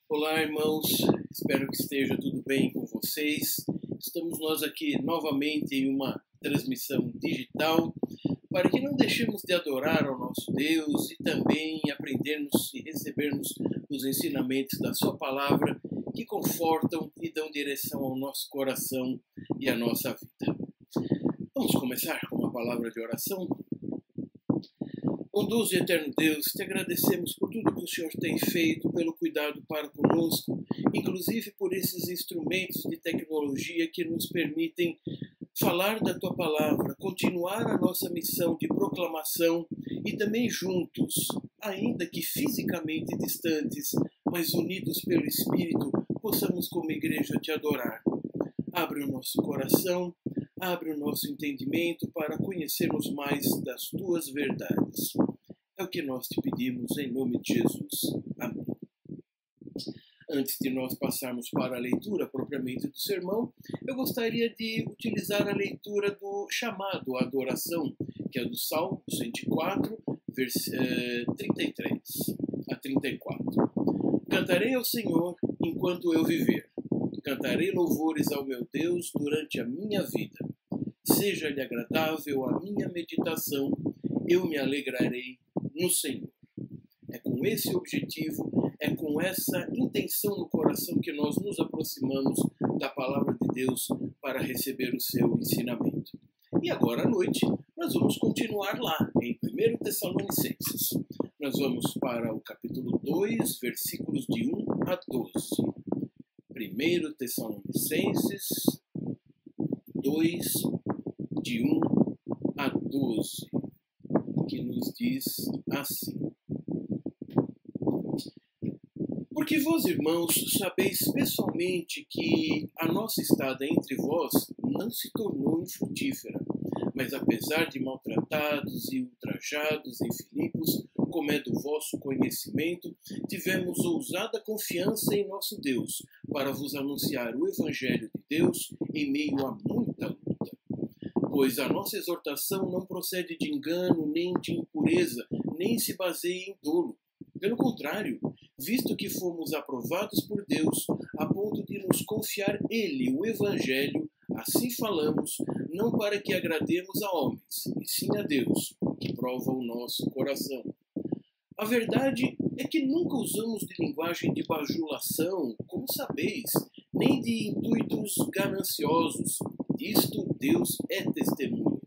Olá, irmãos, espero que esteja tudo bem com vocês. Estamos nós aqui novamente em uma transmissão digital para que não deixemos de adorar ao nosso Deus e também aprendermos e recebermos os ensinamentos da sua palavra que confortam e dão direção ao nosso coração e à nossa vida. Vamos começar com uma palavra de oração? Bondoso e eterno Deus, te agradecemos por tudo que o Senhor tem feito, pelo cuidado para conosco, inclusive por esses instrumentos de tecnologia que nos permitem falar da tua palavra, continuar a nossa missão de proclamação e também juntos, ainda que fisicamente distantes, mas unidos pelo Espírito, possamos como igreja te adorar. Abre o nosso coração, abre o nosso entendimento para conhecermos mais das tuas verdades. É o que nós te pedimos em nome de Jesus. Amém. Antes de nós passarmos para a leitura propriamente do sermão, eu gostaria de utilizar a leitura do chamado à adoração, que é do Salmo 104, 33 a 34. Cantarei ao Senhor enquanto eu viver. Cantarei louvores ao meu Deus durante a minha vida. Seja-lhe agradável a minha meditação, eu me alegrarei no Senhor. É com esse objetivo, é com essa intenção no coração que nós nos aproximamos da palavra de Deus para receber o seu ensinamento. E agora à noite, nós vamos continuar lá, em 1 Tessalonicenses. Nós vamos para o capítulo 2, versículos de 1 a 12. 1 Tessalonicenses 2, de 1 a 12, que nos diz assim: Porque vós, irmãos, sabeis pessoalmente que a nossa estada entre vós não se tornou infrutífera, mas apesar de maltratados e ultrajados em Filipos, como é do vosso conhecimento, tivemos ousada confiança em nosso Deus, para vos anunciar o Evangelho de Deus em meio a muita luta. Pois a nossa exortação não procede de engano, nem de impureza, nem se baseia em dolo. Pelo contrário, visto que fomos aprovados por Deus, a ponto de nos confiar Ele, o Evangelho, assim falamos, não para que agrademos a homens, e sim a Deus, que prova o nosso coração. A verdade é que nunca usamos de linguagem de bajulação, como sabeis, nem de intuitos gananciosos. Disto Deus é testemunha.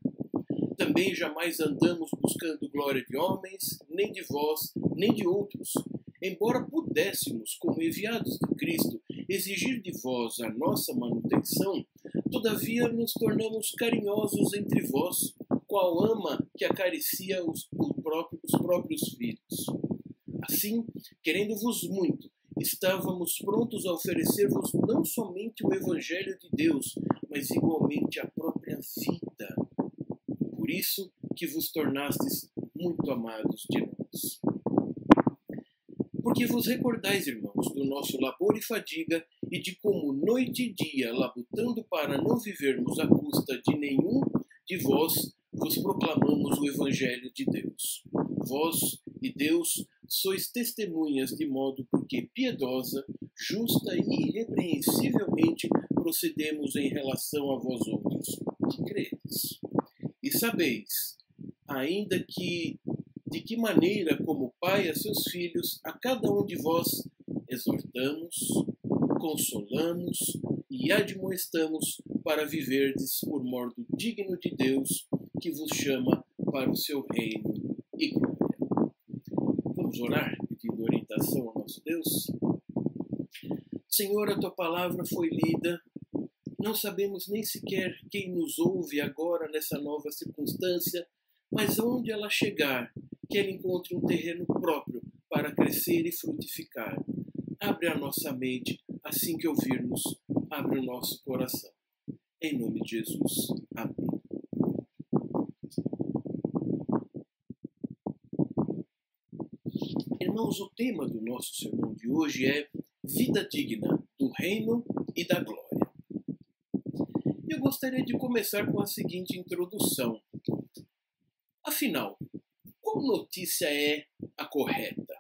Também jamais andamos buscando glória de homens, nem de vós, nem de outros. Embora pudéssemos, como enviados de Cristo, exigir de vós a nossa manutenção, todavia nos tornamos carinhosos entre vós, qual ama que acaricia os próprios filhos. Assim, querendo-vos muito, estávamos prontos a oferecer-vos não somente o Evangelho de Deus, mas igualmente a própria vida. Por isso que vos tornastes muito amados de nós. Porque vos recordais, irmãos, do nosso labor e fadiga, e de como noite e dia, labutando para não vivermos à custa de nenhum de vós, vos proclamamos o Evangelho de Deus. Vós e Deus sois testemunhas de modo porque piedosa, justa e irrepreensivelmente procedemos em relação a vós outros, que credes. E sabeis, ainda que de que maneira, como pai a seus filhos, a cada um de vós exortamos, consolamos e admoestamos para viverdes por modo digno de Deus, que vos chama para o seu reino e glória. Vamos orar pedindo orientação ao nosso Deus? Senhor, a tua palavra foi lida. Não sabemos nem sequer quem nos ouve agora nessa nova circunstância, mas onde ela chegar, que ela encontre um terreno próprio para crescer e frutificar. Abre a nossa mente, assim que ouvirmos, abre o nosso coração. Em nome de Jesus. Amém. Irmãos, o tema do nosso sermão de hoje é Vida Digna do Reino e da Glória. Eu gostaria de começar com a seguinte introdução. Afinal, qual notícia é a correta?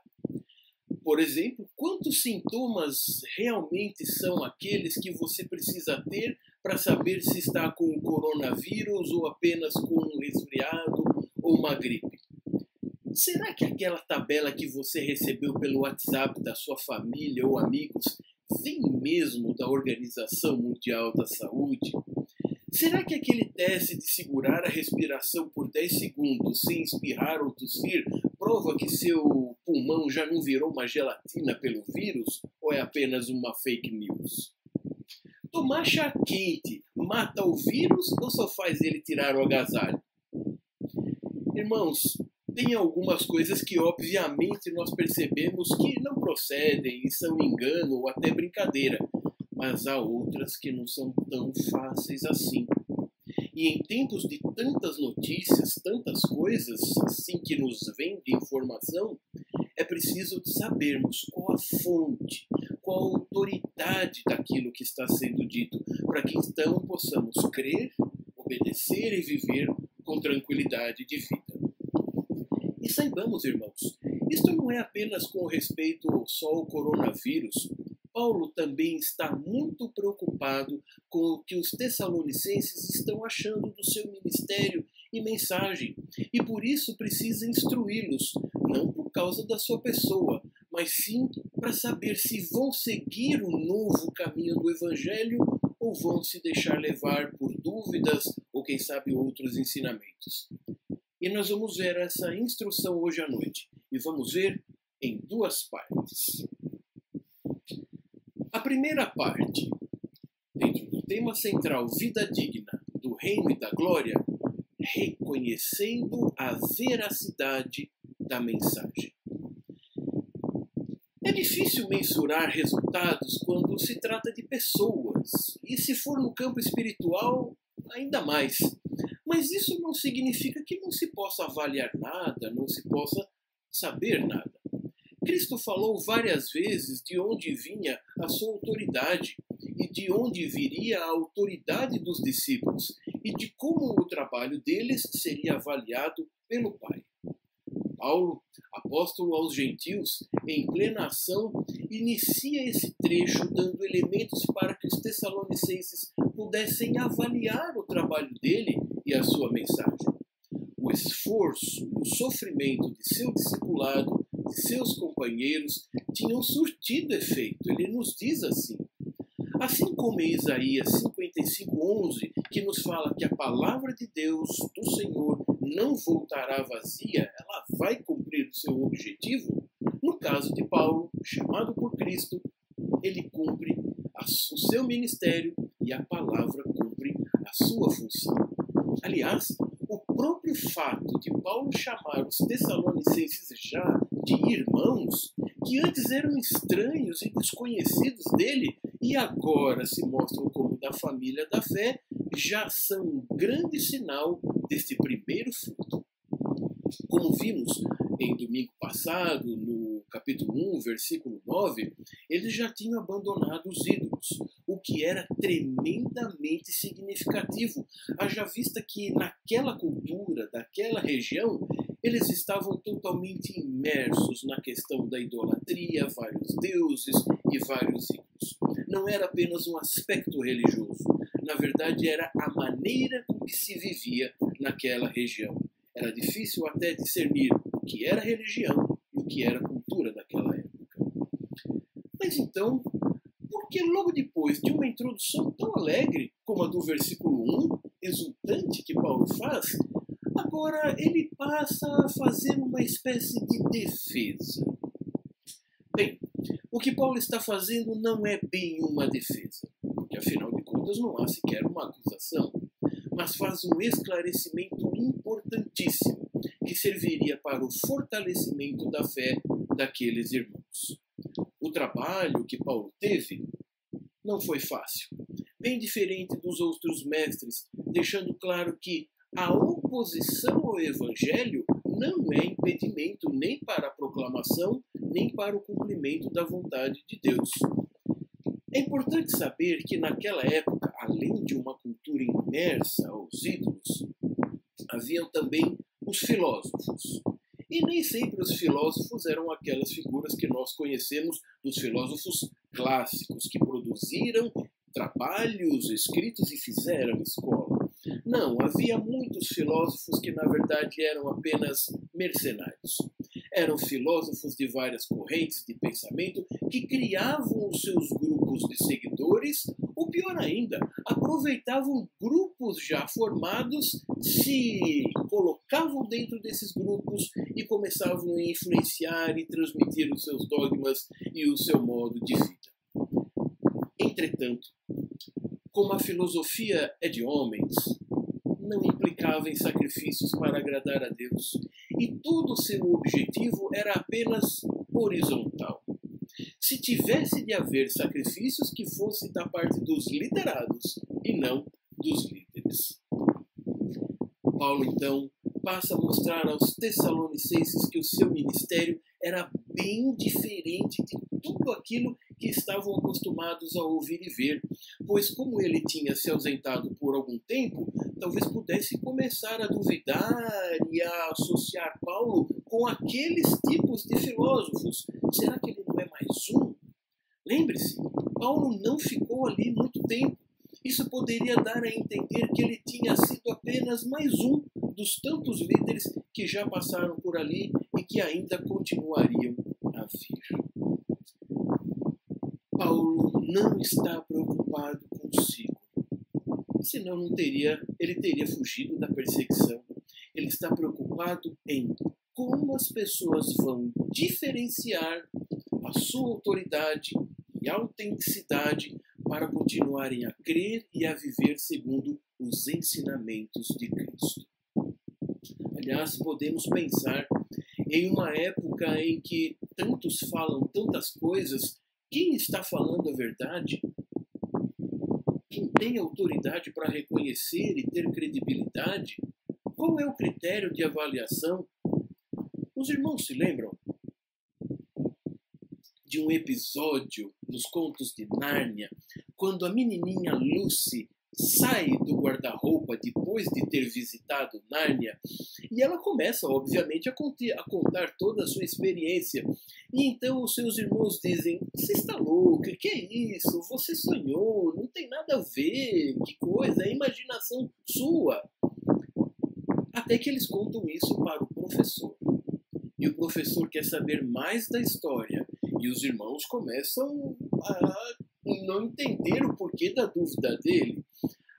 Por exemplo, quantos sintomas realmente são aqueles que você precisa ter para saber se está com o coronavírus ou apenas com um resfriado ou uma gripe? Será que aquela tabela que você recebeu pelo WhatsApp da sua família ou amigos vem mesmo da Organização Mundial da Saúde? Será que aquele teste de segurar a respiração por 10 segundos sem espirrar ou tossir prova que seu pulmão já não virou uma gelatina pelo vírus ou é apenas uma fake news? Tomar chá quente mata o vírus ou só faz ele tirar o agasalho? Irmãos, tem algumas coisas que obviamente nós percebemos que não procedem e são engano ou até brincadeira, mas há outras que não são tão fáceis assim. E em tempos de tantas notícias, tantas coisas assim que nos vem de informação, é preciso sabermos qual a fonte, qual a autoridade daquilo que está sendo dito, para que então possamos crer, obedecer e viver com tranquilidade de vida. E saibamos, irmãos, isto não é apenas com respeito só ao coronavírus. Paulo também está muito preocupado com o que os tessalonicenses estão achando do seu ministério e mensagem, e por isso precisa instruí-los, não por causa da sua pessoa, mas sim para saber se vão seguir o novo caminho do Evangelho ou vão se deixar levar por dúvidas ou, quem sabe, outros ensinamentos. E nós vamos ver essa instrução hoje à noite, e vamos ver em duas partes. A primeira parte, dentro do tema central Vida Digna, do Reino e da Glória, reconhecendo a veracidade da mensagem. É difícil mensurar resultados quando se trata de pessoas, e se for no campo espiritual, ainda mais. Mas isso não significa que não se possa avaliar nada, não se possa saber nada. Cristo falou várias vezes de onde vinha a sua autoridade e de onde viria a autoridade dos discípulos e de como o trabalho deles seria avaliado pelo Pai. Paulo, apóstolo aos gentios, em plena ação, inicia esse trecho dando elementos para que os tessalonicenses pudessem avaliar o trabalho dele e a sua mensagem. O esforço e o sofrimento de seu discipulado, de seus companheiros, tinham surtido efeito. Ele nos diz assim. Assim como em Isaías 55:11, que nos fala que a palavra de Deus, do Senhor, não voltará vazia, ela vai cumprir o seu objetivo. No caso de Paulo, chamado por Cristo, ele cumpre o seu ministério e a palavra cumpre a sua função. Aliás, o próprio fato de Paulo chamar os tessalonicenses já de irmãos, que antes eram estranhos e desconhecidos dele, e agora se mostram como da família da fé, já são um grande sinal deste primeiro fruto. Como vimos em domingo passado, no capítulo 1, versículo 9, eles já tinham abandonado os ídolos, o que era tremendamente significativo, haja vista que naquela cultura, daquela região, eles estavam totalmente imersos na questão da idolatria, vários deuses e vários ídolos. Não era apenas um aspecto religioso, na verdade era a maneira com que se vivia naquela região. Era difícil até discernir o que era religião e o que era cultura daquela época. Mas então, por que logo depois de uma introdução tão alegre como a do versículo 1, exultante que Paulo faz, agora ele passa a fazer uma espécie de defesa? Bem, o que Paulo está fazendo não é bem uma defesa, porque afinal de contas não há sequer uma acusação, mas faz um esclarecimento importantíssimo que serviria para o fortalecimento da fé daqueles irmãos. O trabalho que Paulo teve não foi fácil, bem diferente dos outros mestres, deixando claro que a oposição ao Evangelho não é impedimento nem para a proclamação, nem para o cumprimento da vontade de Deus. É importante saber que naquela época, além de uma cultura imersa aos ídolos, haviam também os filósofos. E nem sempre os filósofos eram aquelas figuras que nós conhecemos dos filósofos clássicos, que produziram trabalhos escritos e fizeram escola. Não, havia muitos filósofos que na verdade eram apenas mercenários. Eram filósofos de várias correntes de pensamento que criavam os seus grupos de seguidores, ou pior ainda, aproveitavam grupos já formados, se colocavam dentro desses grupos e começavam a influenciar e transmitir os seus dogmas e o seu modo de vida. Entretanto, como a filosofia é de homens, não implicava em sacrifícios para agradar a Deus, e todo o seu objetivo era apenas horizontal. Se tivesse de haver sacrifícios, que fosse da parte dos liderados e não dos líderes. Paulo, então, passa a mostrar aos Tessalonicenses que o seu ministério era bem diferente de tudo aquilo que estavam acostumados a ouvir e ver, pois como ele tinha se ausentado por algum tempo, talvez pudesse começar a duvidar e a associar Paulo com aqueles tipos de filósofos. Será que ele não é mais um? Lembre-se, Paulo não ficou ali muito tempo. Isso poderia dar a entender que ele tinha sido apenas mais um dos tantos líderes que já passaram por ali e que ainda continuariam a vir. Paulo não está preocupado consigo, senão ele teria fugido da perseguição. Ele está preocupado em como as pessoas vão diferenciar a sua autoridade e autenticidade para continuarem a crer e a viver segundo os ensinamentos de Cristo. Aliás, podemos pensar em uma época em que tantos falam tantas coisas, quem está falando a verdade? Quem tem autoridade para reconhecer e ter credibilidade? Qual é o critério de avaliação? Os irmãos se lembram de um episódio nos Contos de Nárnia, quando a menininha Lucy sai do guarda-roupa depois de ter visitado Nárnia e ela começa, obviamente, a contar toda a sua experiência. E então os seus irmãos dizem: "Você está louca? Que é isso? Você sonhou? Não tem nada a ver. Que coisa? É imaginação sua." Até que eles contam isso para o professor. E o professor quer saber mais da história. E os irmãos começam a não entender o porquê da dúvida dele.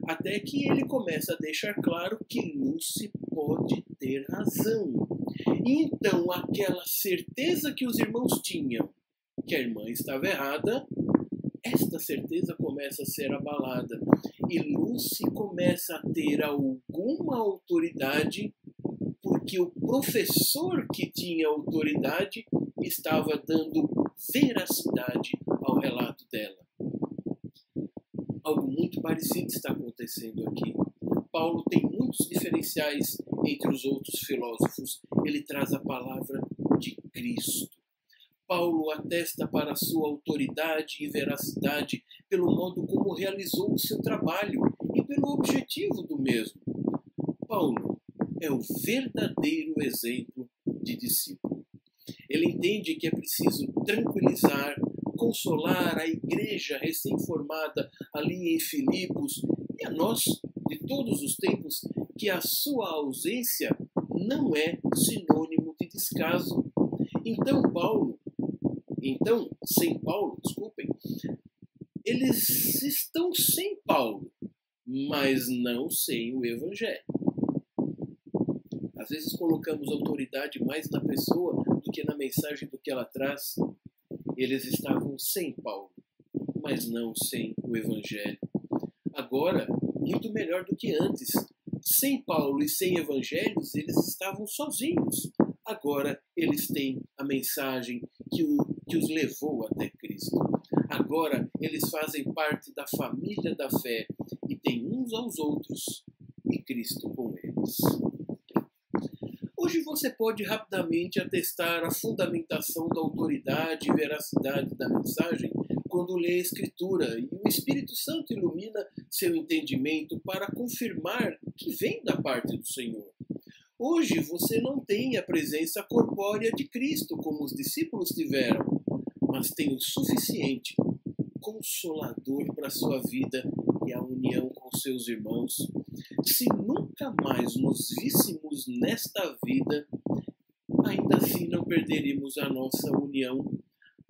Até que ele começa a deixar claro que Lucy pode ter razão. E então aquela certeza que os irmãos tinham, que a irmã estava errada, esta certeza começa a ser abalada. E Lucy começa a ter alguma autoridade, porque o professor que tinha autoridade estava dando veracidade ao relato dela. Algo muito parecido está acontecendo aqui. Paulo tem muitos diferenciais entre os outros filósofos. Ele traz a palavra de Cristo. Paulo atesta para a sua autoridade e veracidade pelo modo como realizou o seu trabalho e pelo objetivo do mesmo. Paulo é o verdadeiro exemplo de discípulo. Ele entende que é preciso tranquilizar, consolar a igreja recém-formada ali em Filipos e a nós, de todos os tempos, que a sua ausência não é sinônimo de descaso. Sem Paulo, eles estão sem Paulo, mas não sem o Evangelho. Às vezes colocamos autoridade mais na pessoa do que na mensagem do que ela traz. Eles estavam sem Paulo, mas não sem o Evangelho. Agora, muito melhor do que antes. Sem Paulo e sem Evangelhos, eles estavam sozinhos. Agora, eles têm a mensagem que os levou até Cristo. Agora, eles fazem parte da família da fé e têm uns aos outros e Cristo com eles. Hoje você pode rapidamente atestar a fundamentação da autoridade e veracidade da mensagem quando lê a Escritura e o Espírito Santo ilumina seu entendimento para confirmar que vem da parte do Senhor. Hoje você não tem a presença corpórea de Cristo como os discípulos tiveram, mas tem o suficiente consolador para a sua vida e a união com seus irmãos. Se nunca mais nos víssemos nesta vida, ainda assim não perderíamos a nossa união.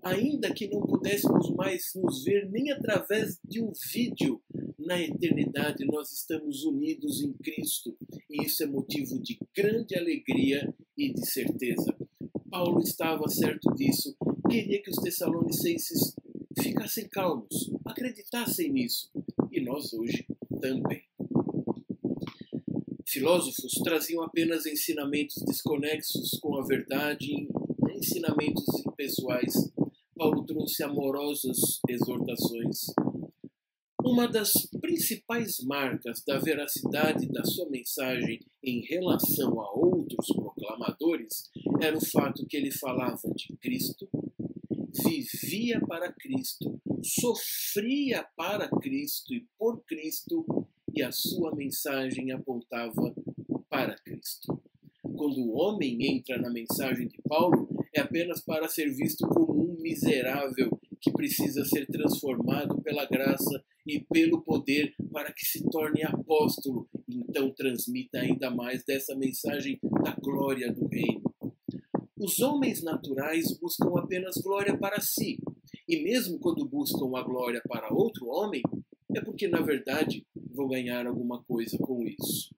Ainda que não pudéssemos mais nos ver nem através de um vídeo, na eternidade nós estamos unidos em Cristo e isso é motivo de grande alegria e de certeza. Paulo estava certo disso, queria que os tessalonicenses ficassem calmos, acreditassem nisso e nós hoje também. Filósofos traziam apenas ensinamentos desconexos com a verdade, ensinamentos impessoais. Paulo trouxe amorosas exortações. Uma das principais marcas da veracidade da sua mensagem em relação a outros proclamadores era o fato que ele falava de Cristo, vivia para Cristo, sofria para Cristo e por Cristo, e a sua mensagem apontava para Cristo. Quando o homem entra na mensagem de Paulo, é apenas para ser visto como um miserável que precisa ser transformado pela graça e pelo poder para que se torne apóstolo e então transmita ainda mais dessa mensagem da glória do reino. Os homens naturais buscam apenas glória para si, e mesmo quando buscam a glória para outro homem, é porque na verdade vão ganhar alguma coisa com isso.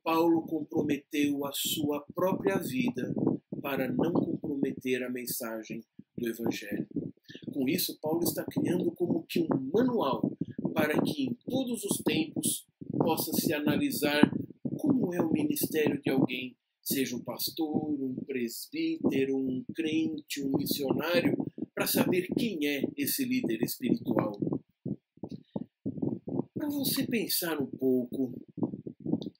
Paulo comprometeu a sua própria vida para não comprometer a mensagem do Evangelho. Com isso, Paulo está criando como que um manual para que em todos os tempos possa se analisar como é o ministério de alguém, seja um pastor, um presbítero, um crente, um missionário, para saber quem é esse líder espiritual. Para você pensar um pouco,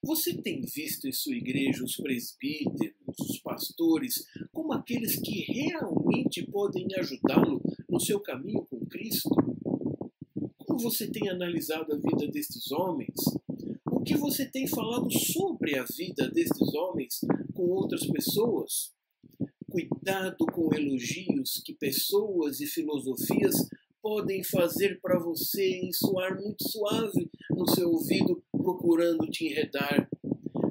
você tem visto em sua igreja os presbíteros, os pastores, como aqueles que realmente podem ajudá-lo no seu caminho com Cristo? Como você tem analisado a vida destes homens? O que você tem falado sobre a vida destes homens com outras pessoas? Cuidado com elogios que pessoas e filosofias podem fazer para você e soar muito suave no seu ouvido, procurando te enredar.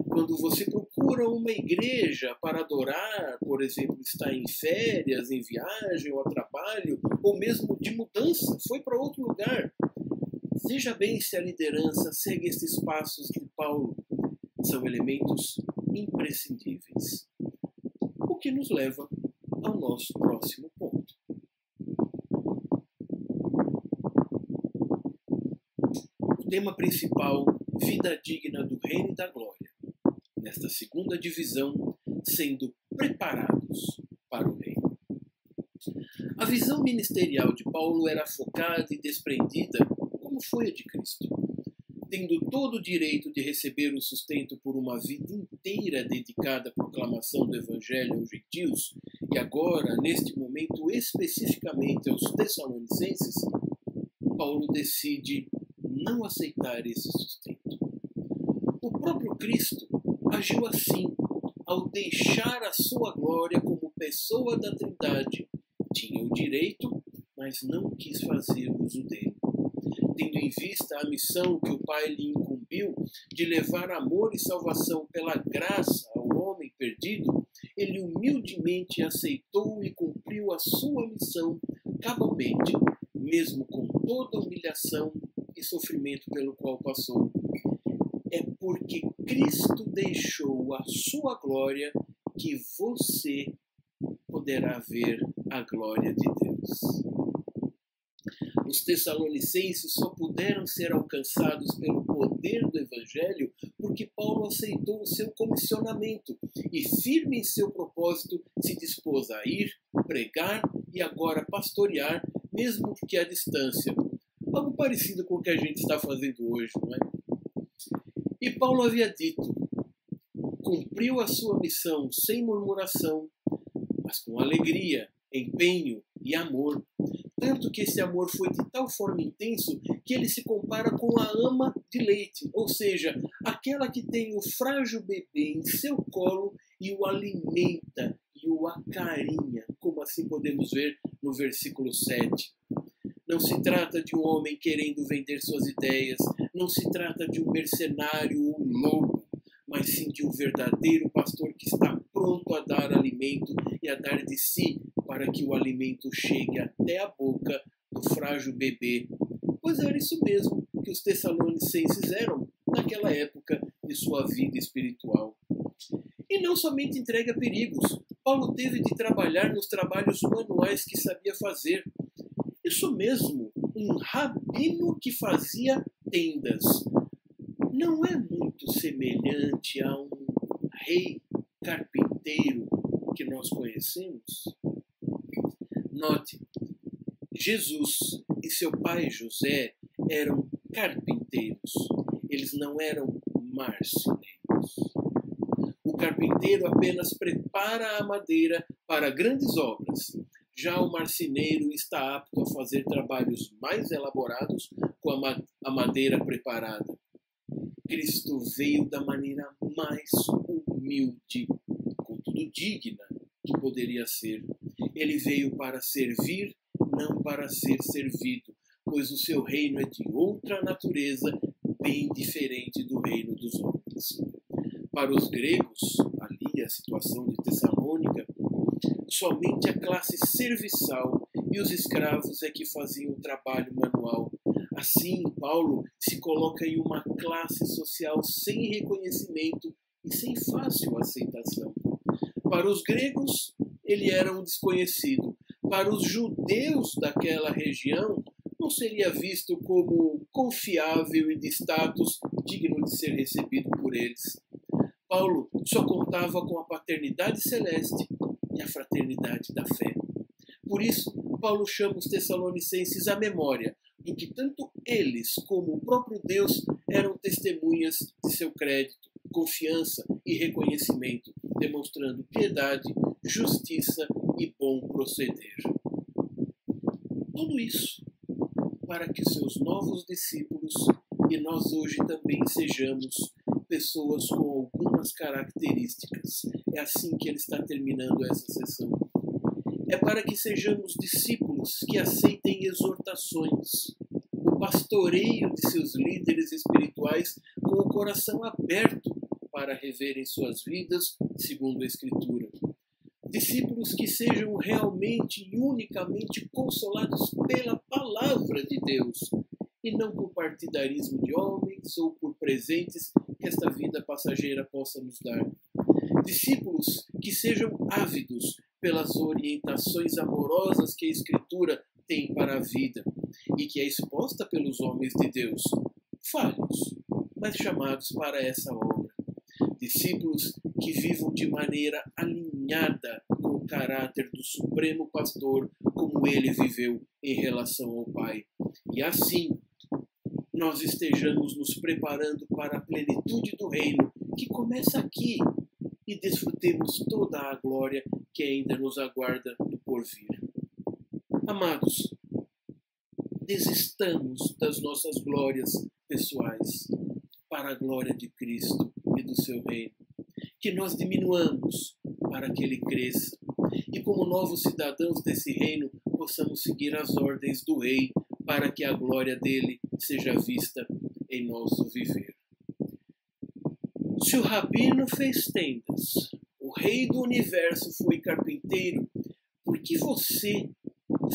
Quando você procura uma igreja para adorar, por exemplo, está em férias, em viagem ou a trabalho, ou mesmo de mudança, foi para outro lugar. Veja bem se a liderança segue esses passos de Paulo. São elementos imprescindíveis. O que nos leva ao nosso próximo ponto. O tema principal, vida digna do reino e da glória. Nesta segunda divisão, sendo preparados para o reino. A visão ministerial de Paulo era focada e desprendida, como foi a de Cristo. Tendo todo o direito de receber o sustento por uma vida inteira dedicada à proclamação do Evangelho aos gentios, e agora, neste momento especificamente aos Tessalonicenses, Paulo decide não aceitar esse sustento. O próprio Cristo agiu assim, ao deixar a sua glória como pessoa da Trindade. Tinha o direito, mas não quis fazer uso dele. Tendo em vista a missão que o Pai lhe incumbiu de levar amor e salvação pela graça ao homem perdido, ele humildemente aceitou e cumpriu a sua missão cabalmente, mesmo com toda a humilhação e sofrimento pelo qual passou. É porque Cristo deixou a sua glória que você poderá ver a glória de Deus. Os tessalonicenses só puderam ser alcançados pelo poder do Evangelho porque Paulo aceitou o seu comissionamento e, firme em seu propósito, se dispôs a ir, pregar e agora pastorear, mesmo que à distância. Algo parecido com o que a gente está fazendo hoje, não é? E Paulo havia dito, cumpriu a sua missão sem murmuração, mas com alegria, empenho e amor, Tanto que esse amor foi de tal forma intenso que ele se compara com a ama de leite, ou seja, aquela que tem o frágil bebê em seu colo e o alimenta e o acarinha, como assim podemos ver no versículo 7. Não se trata de um homem querendo vender suas ideias, não se trata de um mercenário ou um lobo, mas sim de um verdadeiro pastor que está pronto a dar alimento e a dar de si para que o alimento chegue até a boca do frágil bebê. Pois era isso mesmo que os tessalonicenses eram naquela época de sua vida espiritual. E não somente entrega perigos, Paulo teve de trabalhar nos trabalhos manuais que sabia fazer. Isso mesmo, um rabino que fazia tendas. Não é muito semelhante a um rei carpinteiro que nós conhecemos? Note, Jesus e seu pai José eram carpinteiros, eles não eram marceneiros. O carpinteiro apenas prepara a madeira para grandes obras. Já o marceneiro está apto a fazer trabalhos mais elaborados com a madeira preparada. Cristo veio da maneira mais humilde, contudo digna, que poderia ser. Ele veio para servir, não para ser servido, pois o seu reino é de outra natureza, bem diferente do reino dos homens. Para os gregos, ali a situação de Tessalônica, somente a classe serviçal e os escravos é que faziam o trabalho manual. Assim, Paulo se coloca em uma classe social sem reconhecimento e sem fácil aceitação. Para os gregos, ele era um desconhecido. Para os judeus daquela região, não seria visto como confiável e de status digno de ser recebido por eles. Paulo só contava com a paternidade celeste e a fraternidade da fé. Por isso, Paulo chama os tessalonicenses à memória do que tanto eles como o próprio Deus eram testemunhas de seu crédito, confiança e reconhecimento, demonstrando piedade, justiça e bom proceder. Tudo isso para que seus novos discípulos e nós hoje também sejamos pessoas com algumas características. É assim que ele está terminando essa sessão. É para que sejamos discípulos que aceitem exortações, o pastoreio de seus líderes espirituais com o coração aberto para reverem suas vidas segundo a Escritura. Discípulos que sejam realmente e unicamente consolados pela palavra de Deus e não por partidarismo de homens ou por presentes que esta vida passageira possa nos dar. Discípulos que sejam ávidos pelas orientações amorosas que a Escritura tem para a vida e que é exposta pelos homens de Deus, falhos, mas chamados para essa obra. Discípulos que vivam de maneira alinhada com o caráter do Supremo Pastor, como ele viveu em relação ao Pai. E assim, nós estejamos nos preparando para a plenitude do reino, que começa aqui, e desfrutemos toda a glória que ainda nos aguarda no porvir. Amados, desistamos das nossas glórias pessoais para a glória de Cristo e do seu reino. Que nós diminuamos para que ele cresça e como novos cidadãos desse reino possamos seguir as ordens do rei para que a glória dele seja vista em nosso viver. Se o rabino fez tendas, o rei do universo foi carpinteiro, por que você,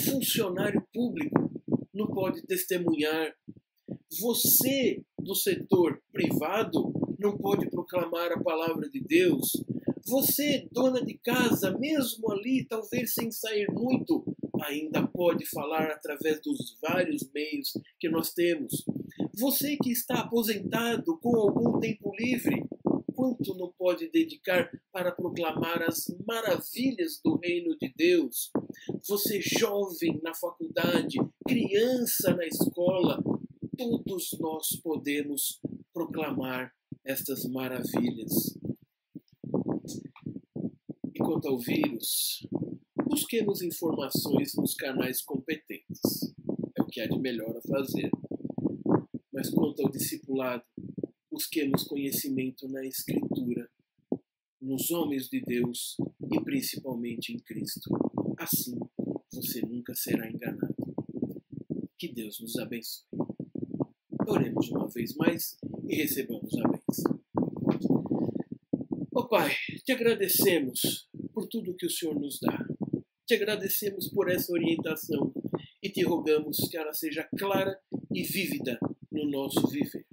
funcionário público, não pode testemunhar? Você, do setor privado, não pode proclamar a palavra de Deus? Você, dona de casa, mesmo ali, talvez sem sair muito, ainda pode falar através dos vários meios que nós temos. Você que está aposentado com algum tempo livre, quanto não pode dedicar para proclamar as maravilhas do reino de Deus? Você jovem na faculdade, criança na escola, todos nós podemos proclamar estas maravilhas. E quanto ao vírus, busquemos informações nos canais competentes. que há de melhor a fazer. Mas quanto ao discipulado, busquemos conhecimento na Escritura, nos homens de Deus e principalmente em Cristo. Assim, você nunca será enganado. Que Deus nos abençoe. Oremos uma vez mais e recebamos a bênção. Ó Pai, te agradecemos por tudo que o Senhor nos dá. Te agradecemos por essa orientação e te rogamos que ela seja clara e vívida no nosso viver.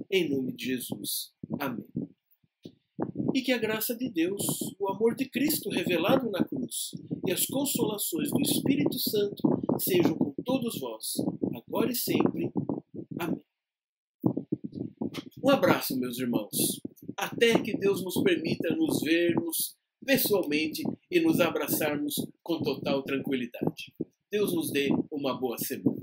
Em nome de Jesus. Amém. E que a graça de Deus, o amor de Cristo revelado na cruz e as consolações do Espírito Santo sejam com todos vós, agora e sempre. Amém. Um abraço, meus irmãos. Até que Deus nos permita nos vermos pessoalmente e nos abraçarmos com total tranquilidade. Deus nos dê uma boa semana.